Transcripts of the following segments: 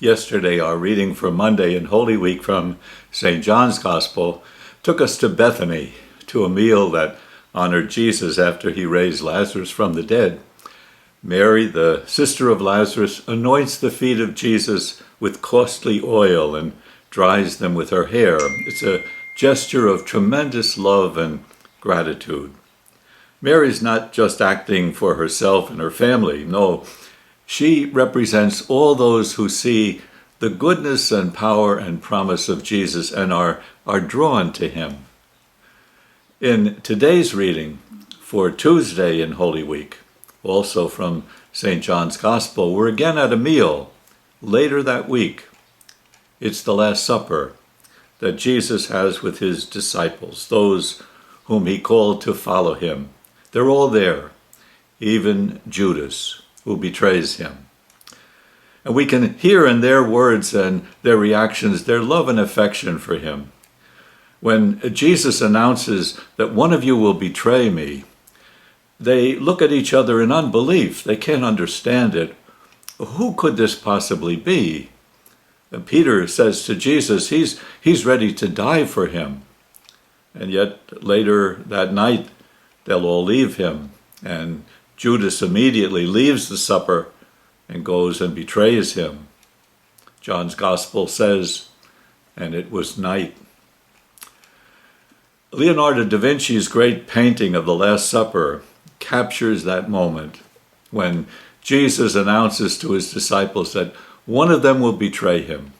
Yesterday, our reading for Monday in Holy Week from St. John's Gospel took us to Bethany, to a meal that honored Jesus after he raised Lazarus from the dead. Mary, the sister of Lazarus, anoints the feet of Jesus with costly oil and dries them with her hair. It's a gesture of tremendous love and gratitude. Mary's not just acting for herself and her family. No, she represents all those who see the goodness and power and promise of Jesus and are drawn to him. In today's reading for Tuesday in Holy Week, also from St. John's Gospel, we're again at a meal later that week. It's the Last Supper that Jesus has with his disciples, those whom he called to follow him. They're all there, even Judas, who betrays him. And we can hear in their words and their reactions their love and affection for him. When Jesus announces that one of you will betray me, they look at each other in unbelief. They can't understand it. Who could this possibly be? And Peter says to Jesus, he's ready to die for him. And yet later that night, they'll all leave him. And Judas immediately leaves the supper and goes and betrays him. John's Gospel says, and it was night. Leonardo da Vinci's great painting of the Last Supper captures that moment when Jesus announces to his disciples that one of them will betray him.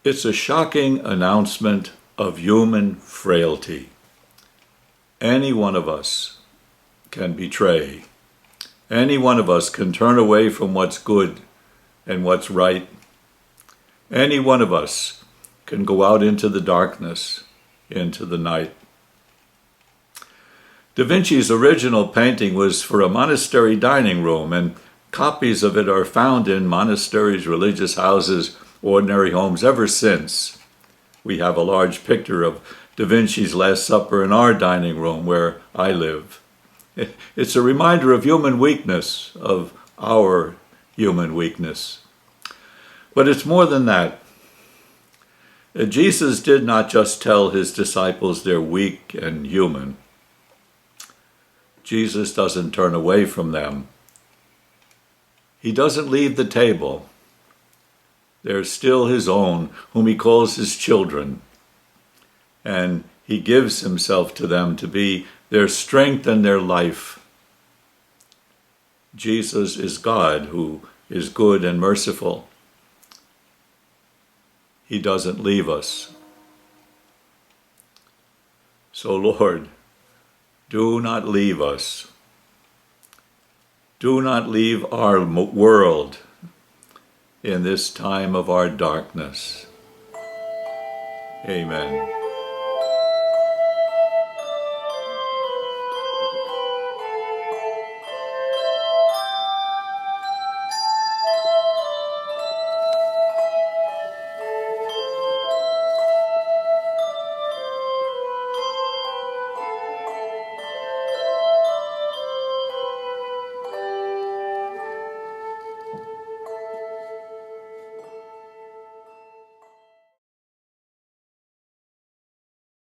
It's a shocking announcement of human frailty. Any one of us can betray. Any one of us can turn away from what's good and what's right. Any one of us can go out into the darkness, into the night. Da Vinci's original painting was for a monastery dining room, and copies of it are found in monasteries, religious houses, ordinary homes ever since. We have a large picture of Da Vinci's Last Supper in our dining room where I live. It's a reminder of human weakness, of our human weakness. But it's more than that. Jesus did not just tell his disciples they're weak and human. Jesus doesn't turn away from them. He doesn't leave the table. They're still his own, whom he calls his children. And he gives himself to them to be their strength and their life. Jesus is God, who is good and merciful. He doesn't leave us. So, Lord, do not leave us. Do not leave our world in this time of our darkness. Amen.